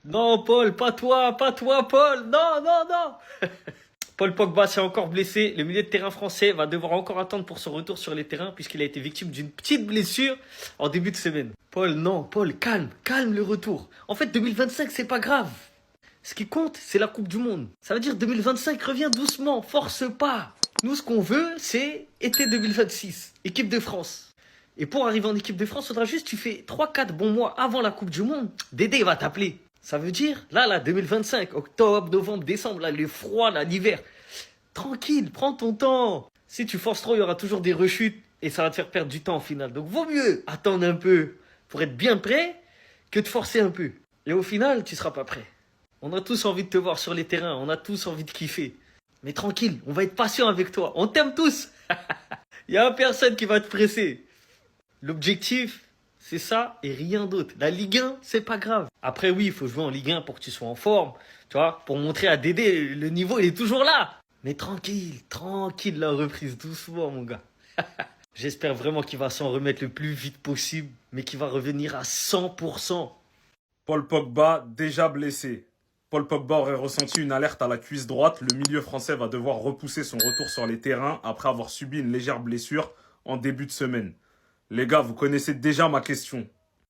Non, Paul, pas toi, Paul. Non, non, non. Paul Pogba s'est encore blessé. Le milieu de terrain français va devoir encore attendre pour son retour sur les terrains puisqu'il a été victime d'une petite blessure en début de semaine. Paul, non, Paul, calme le retour. En fait, 2025, c'est pas grave. Ce qui compte, c'est la Coupe du Monde. Ça veut dire 2025, reviens doucement, force pas. Nous, ce qu'on veut, c'est été 2026, équipe de France. Et pour arriver en équipe de France, faudra juste tu fais 3-4 bons mois avant la Coupe du Monde. Dédé va t'appeler. Ça veut dire, là, 2025, octobre, novembre, décembre, là, le froid, là, l'hiver. Tranquille, prends ton temps. Si tu forces trop, il y aura toujours des rechutes et ça va te faire perdre du temps au final. Donc, vaut mieux attendre un peu pour être bien prêt que de forcer un peu. Et au final, tu seras pas prêt. On a tous envie de te voir sur les terrains, on a tous envie de kiffer. Mais tranquille, on va être patient avec toi. On t'aime tous. Il n'y a personne qui va te presser. L'objectif, c'est ça et rien d'autre. La Ligue 1, c'est pas grave. Après, oui, il faut jouer en Ligue 1 pour que tu sois en forme. Tu vois, pour montrer à Dédé, le niveau, il est toujours là. Mais tranquille, la reprise, doucement, mon gars. J'espère vraiment qu'il va s'en remettre le plus vite possible, mais qu'il va revenir à 100%. Paul Pogba, déjà blessé. Paul Pogba aurait ressenti une alerte à la cuisse droite. Le milieu français va devoir repousser son retour sur les terrains après avoir subi une légère blessure en début de semaine. Les gars, vous connaissez déjà ma question.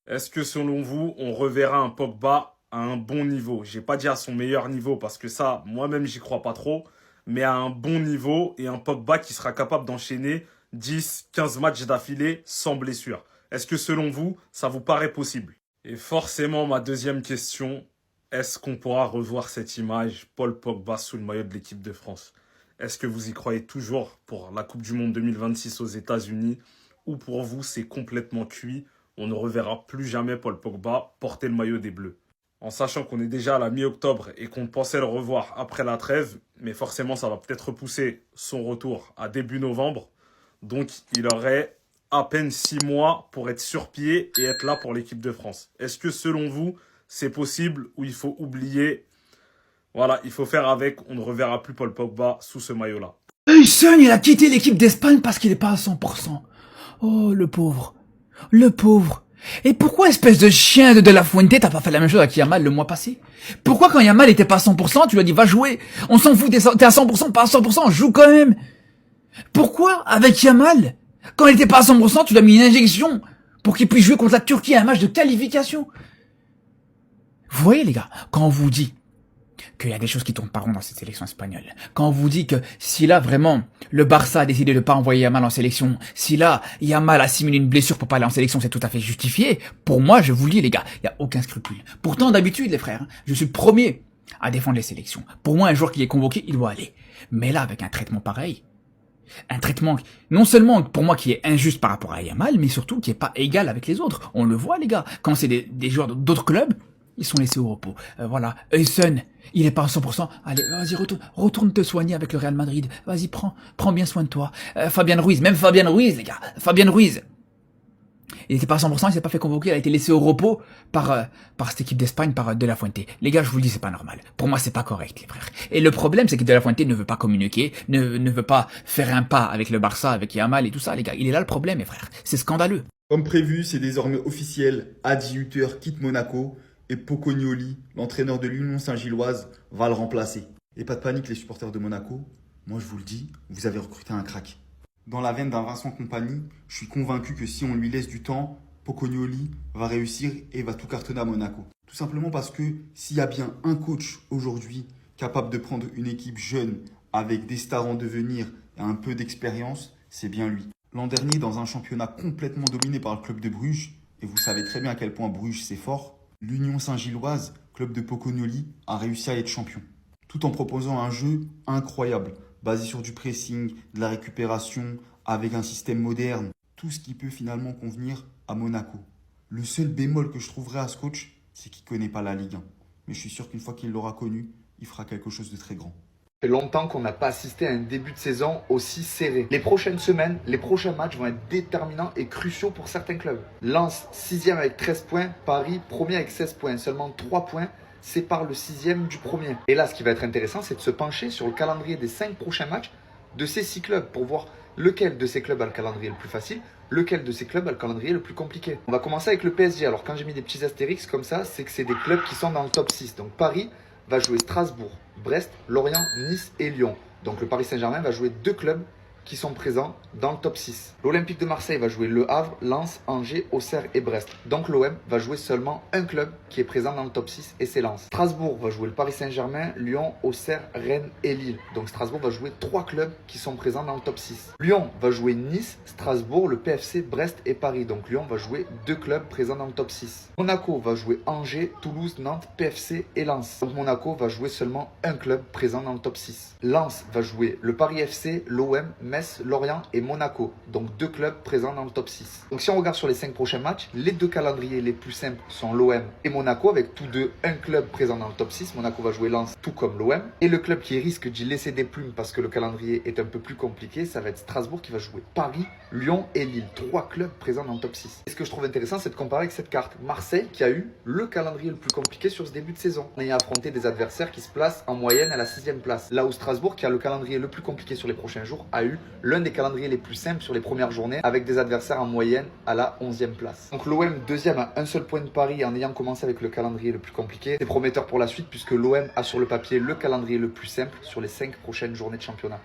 Est-ce que selon vous, on reverra un Pogba à un bon niveau? J'ai pas dit à son meilleur niveau parce que ça, moi-même, j'y crois pas trop. Mais à un bon niveau et un Pogba qui sera capable d'enchaîner 10, 15 matchs d'affilée sans blessure. Est-ce que selon vous, ça vous paraît possible? Et forcément, ma deuxième question, est-ce qu'on pourra revoir cette image, Paul Pogba sous le maillot de l'équipe de France? Est-ce que vous y croyez toujours pour la Coupe du Monde 2026 aux États-Unis? Ou pour vous, c'est complètement cuit, on ne reverra plus jamais Paul Pogba porter le maillot des Bleus? En sachant qu'on est déjà à la mi-octobre et qu'on pensait le revoir après la trêve, mais forcément, ça va peut-être repousser son retour à début novembre. Donc, il aurait à peine 6 mois pour être sur pied et être là pour l'équipe de France. Est-ce que selon vous, c'est possible ou il faut oublier? Voilà, il faut faire avec, on ne reverra plus Paul Pogba sous ce maillot-là. Hudson, il a quitté l'équipe d'Espagne parce qu'il n'est pas à 100%. Oh, le pauvre. Le pauvre. Et pourquoi, espèce de chien de La Fuente, t'as pas fait la même chose avec Yamal le mois passé? Pourquoi quand Yamal était pas à 100%, tu lui as dit va jouer? On s'en fout, t'es à 100%, pas à 100%, joue quand même. Pourquoi, avec Yamal, quand il était pas à 100%, tu lui as mis une injection pour qu'il puisse jouer contre la Turquie à un match de qualification? Vous voyez les gars, quand on vous dit qu'il y a des choses qui tournent pas rond dans cette sélection espagnole, quand on vous dit que si là vraiment le Barça a décidé de pas envoyer Yamal en sélection, si là Yamal a simulé une blessure pour pas aller en sélection, c'est tout à fait justifié. Pour moi, je vous le dis les gars, il y a aucun scrupule. Pourtant d'habitude les frères, je suis le premier à défendre les sélections. Pour moi, un joueur qui est convoqué, il doit aller. Mais là, avec un traitement pareil, un traitement non seulement pour moi qui est injuste par rapport à Yamal, mais surtout qui est pas égal avec les autres. On le voit les gars, quand c'est des joueurs d'autres clubs, ils sont laissés au repos. Voilà, Hudson, il est pas à 100%. Allez, vas-y, retourne te soigner avec le Real Madrid. Vas-y, prends bien soin de toi. Fabien Ruiz, même Fabien Ruiz, les gars. Fabien Ruiz. Il était pas à 100%, il s'est pas fait convoquer, il a été laissé au repos par cette équipe d'Espagne, par De La Fuente. Les gars, je vous le dis, c'est pas normal. Pour moi, c'est pas correct, les frères. Et le problème, c'est que De La Fuente ne veut pas communiquer, ne veut pas faire un pas avec le Barça, avec Yamal et tout ça, les gars. Il est là le problème, les frères. C'est scandaleux. Comme prévu, c'est désormais officiel, Adi Hütter quitte Monaco et Pocognoli, l'entraîneur de l'Union Saint-Gilloise, va le remplacer. Et pas de panique les supporters de Monaco, moi je vous le dis, vous avez recruté un crack. Dans la veine d'un Vincent Kompany, je suis convaincu que si on lui laisse du temps, Pocognoli va réussir et va tout cartonner à Monaco. Tout simplement parce que s'il y a bien un coach aujourd'hui capable de prendre une équipe jeune avec des stars en devenir et un peu d'expérience, c'est bien lui. L'an dernier, dans un championnat complètement dominé par le club de Bruges, et vous savez très bien à quel point Bruges c'est fort, l'Union Saint-Gilloise, club de Pocognoli, a réussi à être champion. Tout en proposant un jeu incroyable, basé sur du pressing, de la récupération, avec un système moderne. Tout ce qui peut finalement convenir à Monaco. Le seul bémol que je trouverais à ce coach, c'est qu'il ne connaît pas la Ligue 1. Mais je suis sûr qu'une fois qu'il l'aura connu, il fera quelque chose de très grand. Ça fait longtemps qu'on n'a pas assisté à un début de saison aussi serré. Les prochaines semaines, les prochains matchs vont être déterminants et cruciaux pour certains clubs. Lens, 6e avec 13 points. Paris, 1er avec 16 points. Seulement 3 points séparent le 6e du 1er. Et là, ce qui va être intéressant, c'est de se pencher sur le calendrier des 5 prochains matchs de ces 6 clubs pour voir lequel de ces clubs a le calendrier le plus facile lequel de ces clubs a le calendrier le plus compliqué. On va commencer avec le PSG. Alors quand j'ai mis des petits astérix comme ça, c'est que c'est des clubs qui sont dans le top 6. Donc Paris va jouer Strasbourg, Brest, Lorient, Nice et Lyon. Donc le Paris Saint-Germain va jouer 2 clubs qui sont présents dans le top 6. L'Olympique de Marseille va jouer Le Havre, Lens, Angers, Auxerre et Brest. Donc l'OM va jouer seulement un club qui est présent dans le top 6 et c'est Lens. Strasbourg va jouer le Paris Saint-Germain, Lyon, Auxerre, Rennes et Lille. Donc Strasbourg va jouer 3 clubs qui sont présents dans le top 6. Lyon va jouer Nice, Strasbourg, le PFC, Brest et Paris. Donc Lyon va jouer 2 clubs présents dans le top 6. Monaco va jouer Angers, Toulouse, Nantes, PFC et Lens. Donc Monaco va jouer seulement un club présent dans le top 6. Lens va jouer le Paris FC, l'OM, Metz, Lorient et Monaco. Donc 2 clubs présents dans le top 6. Donc si on regarde sur les 5 prochains matchs, les 2 calendriers les plus simples sont l'OM et Monaco avec tous deux un club présent dans le top 6. Monaco va jouer Lens tout comme l'OM. Et le club qui risque d'y laisser des plumes parce que le calendrier est un peu plus compliqué, ça va être Strasbourg qui va jouer Paris, Lyon et Lille. 3 clubs présents dans le top 6. Et ce que je trouve intéressant, c'est de comparer avec cette carte. Marseille qui a eu le calendrier le plus compliqué sur ce début de saison, en ayant affronté des adversaires qui se placent en moyenne à la 6e place. Là où Strasbourg, qui a le calendrier le plus compliqué sur les prochains jours, a eu l'un des calendriers les plus simples sur les premières journées avec des adversaires en moyenne à la 11e place. Donc l'OM deuxième à un seul point de Paris en ayant commencé avec le calendrier le plus compliqué. C'est prometteur pour la suite puisque l'OM a sur le papier le calendrier le plus simple sur les 5 prochaines journées de championnat.